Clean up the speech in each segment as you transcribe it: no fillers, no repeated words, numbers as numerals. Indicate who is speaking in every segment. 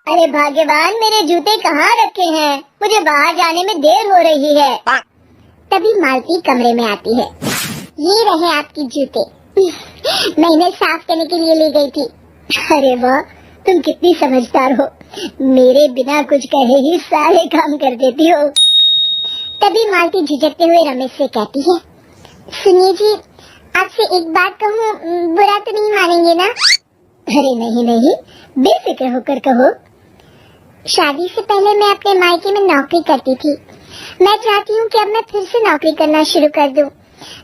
Speaker 1: अरे भाग्यवान, मेरे जूते कहाँ रखे हैं? मुझे बाहर जाने में देर हो रही है। तभी मालती कमरे में आती है। ये रहे आपके जूते। मैं इन्हें साफ करने के लिए ले गई थी। अरे वाह, तुम कितनी समझदार हो। मेरे बिना कुछ कहे ही सारे काम कर देती हो। तभी मालती झिझकते हुए रमेश से कहती है, सुनिए जी, आपसे एक बात कहूँ, बुरा तो नहीं मानेंगे ना? अरे नहीं नहीं, बेफिक्र होकर कहो। शादी से पहले मैं अपने मायके में नौकरी करती थी। मैं चाहती हूँ कि अब मैं फिर से नौकरी करना शुरू कर दूँ।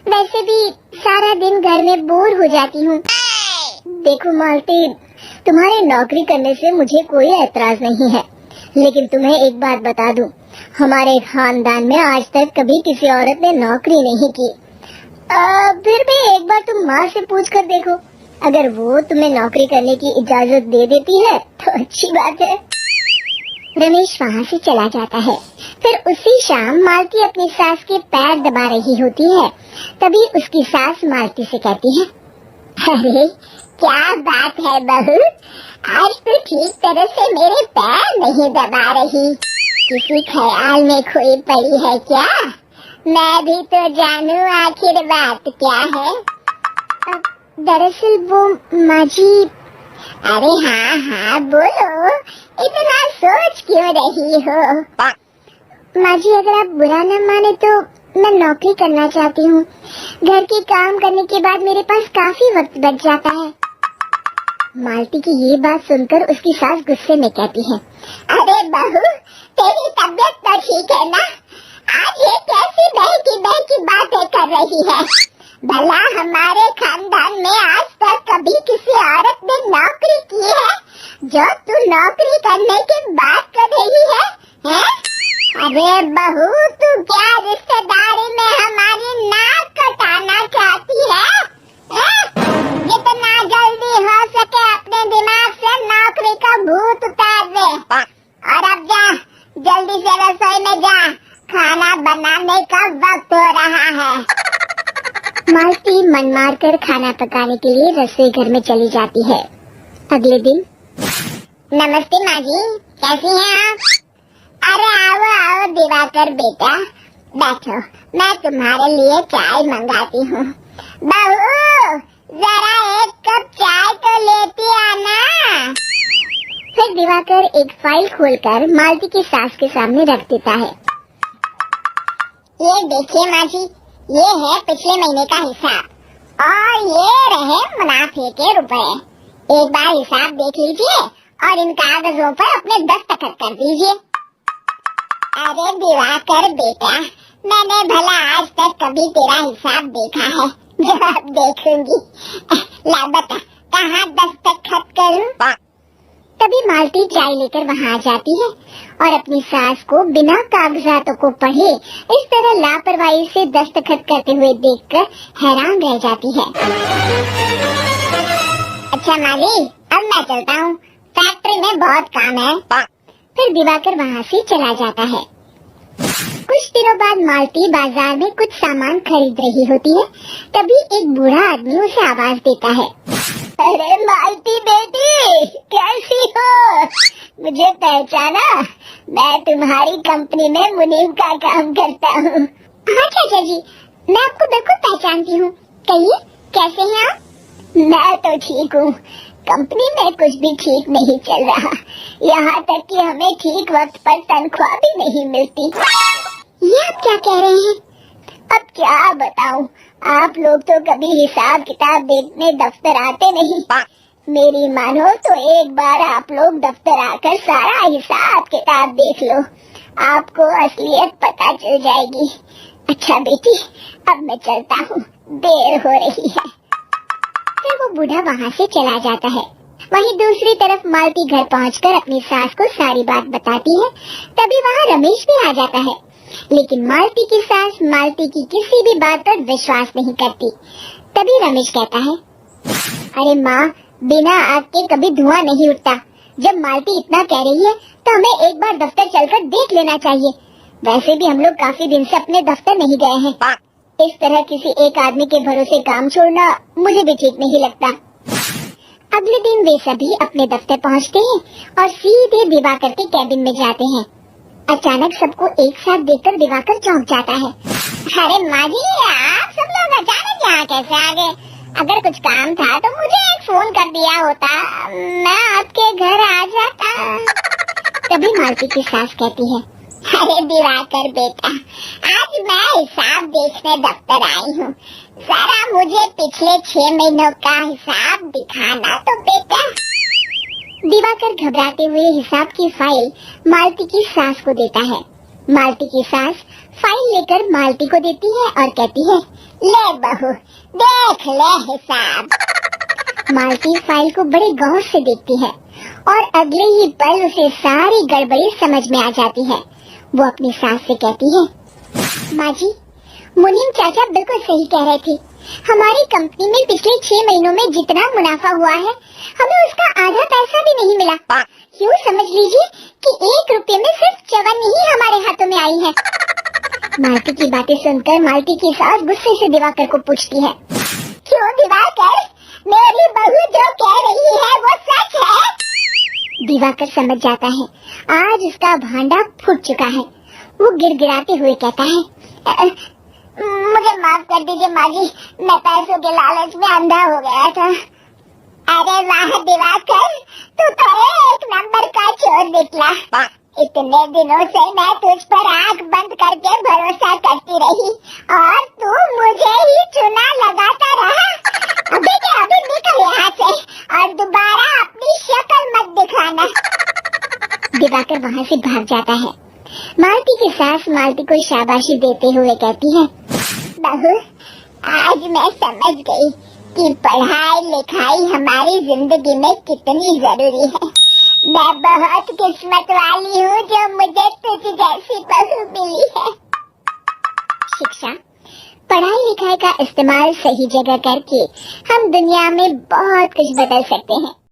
Speaker 1: वैसे भी सारा दिन घर में बोर हो जाती हूँ। देखो मालती, तुम्हारे नौकरी करने से मुझे कोई ऐतराज नहीं है, लेकिन तुम्हें एक बात बता दूं, हमारे खानदान में आज तक कभी किसी औरत ने नौकरी नहीं की। फिर भी एक बार तुम माँ से पूछ कर देखो, अगर वो तुम्हें नौकरी करने की इजाजत दे देती है तो अच्छी बात है। रमेश वहाँ से चला जाता है। फिर उसी शाम मालती अपनी सास के पैर दबा रही होती है। तभी उसकी सास मालती से कहती है, अरे क्या बात है बहू, आज तो ठीक तरह से मेरे पैर नहीं दबा रही। किसी ख्याल में खोई पड़ी है क्या? मैं भी तो जानूं आखिर बात क्या है। दरअसल वो माँ जी। अरे हाँ हाँ बोलो, इतना सोच क्यों रही हो? माँ जी, अगर आप बुरा न माने तो मैं नौकरी करना चाहती हूँ। घर के काम करने के बाद मेरे पास काफी वक्त बच जाता है। मालती की ये बात सुनकर उसकी सास गुस्से में कहती है, अरे बहू, तेरी तबीयत तो ठीक है ना? आज ये कैसी बहकी बहकी बातें कर रही है? भला हमारे खानदान में आज तक कभी किसी औरत ने नौकरी की है जो तू नौकरी करने की बात कर रही है? अरे बहू, तू क्या रिश्तेदारी में हमारी नाक कटाना चाहती है? जितना जल्दी हो सके अपने दिमाग से नौकरी का भूत उतार दे। और अब जा, जल्दी से रसोई में जा, खाना बनाने का वक्त हो रहा है। मालती मन मार कर खाना पकाने के लिए रसोई घर में चली जाती है। अगले दिन। नमस्ते माँ जी, कैसी हैं आप? अरे आओ आओ दिवाकर बेटा, बैठो, मैं तुम्हारे लिए चाय मंगाती हूँ। बहू, जरा एक कप चाय तो लेती आना। फिर दिवाकर एक फाइल खोलकर मालती की सास के सामने रख देता है। ये देखिए माँ जी, ये है पिछले महीने का हिसाब और ये रहे मुनाफे के रुपए। एक बार हिसाब देख लीजिए और इन कागजों पर अपने दस्तखत कर दीजिए। अरे दिवाकर बेटा, मैंने भला आज तक कभी तेरा हिसाब देखा है? अब देखूंगी। ला बता, कहाँ दस्तखत करूं? तभी मालती चाय लेकर वहाँ आ जाती है और अपनी सास को बिना कागजातों को पढ़े इस तरह लापरवाही से दस्तखत करते हुए देखकर हैरान रह जाती है। अच्छा माली, अब मैं चलता हूँ, फैक्ट्री में बहुत काम है। फिर दिवाकर वहाँ से चला जाता है। कुछ दिनों बाद मालती बाजार में कुछ सामान खरीद रही होती है। तभी एक बूढ़ा आदमी उसे आवाज देता है, अरे मालती बेटी, कैसी हो? मुझे पहचाना? मैं तुम्हारी कंपनी में मुनीम का काम करता हूँ। हाँ चाचा जी, मैं आपको बिल्कुल पहचानती हूँ। कहिए, कैसे हैं आप? मैं तो ठीक हूँ। कंपनी में कुछ भी ठीक नहीं चल रहा, यहाँ तक कि हमें ठीक वक्त पर तनख्वाह भी नहीं मिलती। ये आप क्या कह रहे हैं? अब क्या बताऊं, आप लोग तो कभी हिसाब किताब देखने दफ्तर आते नहीं। मेरी मानो तो एक बार आप लोग दफ्तर आकर सारा हिसाब किताब देख लो, आपको असलियत पता चल जाएगी। अच्छा बेटी, अब मैं चलता हूँ, देर हो रही है। फिर वो बूढ़ा वहाँ से चला जाता है। वहीं दूसरी तरफ मालती घर पहुँचकर अपनी सास को सारी बात बताती है। तभी वहाँ रमेश भी आ जाता है, लेकिन मालती की सास मालती की किसी भी बात पर विश्वास नहीं करती। तभी रमेश कहता है, अरे माँ, बिना आग के कभी धुआं नहीं उठता। जब मालती इतना कह रही है तो हमें एक बार दफ्तर चलकर देख लेना चाहिए। वैसे भी हम लोग काफी दिन से अपने दफ्तर नहीं गए हैं। इस तरह किसी एक आदमी के भरोसे काम छोड़ना मुझे भी ठीक नहीं लगता। अगले दिन वे सभी अपने दफ्तर पहुंचते हैं और सीधे दिवाकर के कैबिन में जाते हैं। अचानक सबको एक साथ देखकर दिवाकर चौंक जाता है। अरे माँ जी, आप सब लोग अचानक यहाँ कैसे आ गए? अगर कुछ काम था तो मुझे एक फोन कर दिया होता, मैं आपके घर आ जाता। तभी मालती की सास कहती है, अरे दिवाकर बेटा, आज मैं हिसाब देखने दफ्तर आई हूँ, जरा मुझे पिछले 6 महीनों का हिसाब दिखाना तो बेटा। दिवाकर घबराते हुए हिसाब की फाइल मालती की सास को देता है। मालती की सास फाइल लेकर मालती को देती है और कहती है, ले बहू, देख ले हिसाब। मालती फाइल को बड़े गौर से देखती है और अगले ही पल उसे सारी गड़बड़ी समझ में आ जाती है। वो अपनी सास से कहती है, माँ जी, मुनीम चाचा बिल्कुल सही कह रहे थे। हमारी कंपनी में पिछले 6 महीनों में जितना मुनाफा हुआ है, हमें उसका आधा पैसा भी नहीं मिला। यूँ समझ लीजिए कि 1 रुपये में सिर्फ चवन्नी ही हमारे हाथों में आई है। मालती की बातें सुनकर मालती की सास गुस्से से दिवाकर को पूछती है, क्यों दिवाकर, मेरी बहू जो कह रही है वो सच है? दिवाकर समझ जाता है आज उसका भांडा फूट चुका है। वो गिड़गिड़ाते हुए कहता है, मुझे माफ कर दीजिए माँ जी, मैं पैसों के लालच में अंधा हो गया था। अरे वाह दिवाकर, तू तो एक नंबर का चोर निकला। इतने दिनों से मैं तुझ पर आंख बंद करके भरोसा करती रही और तू मुझे ही चुना लगाता रहा। अभी के अभी निकल यहाँ से और दोबारा अपनी शक्ल मत दिखाना। दिवाकर वहाँ से भाग जाता है। मालती की सास मालती को शाबाशी देते हुए कहती है, बहू, आज मैं समझ गई कि पढ़ाई लिखाई हमारी जिंदगी में कितनी जरूरी है। मैं बहुत किस्मत वाली हूँ जो मुझे तुझ जैसी बहू मिली है। शिक्षा, पढ़ाई लिखाई का इस्तेमाल सही जगह करके हम दुनिया में बहुत कुछ बदल सकते हैं।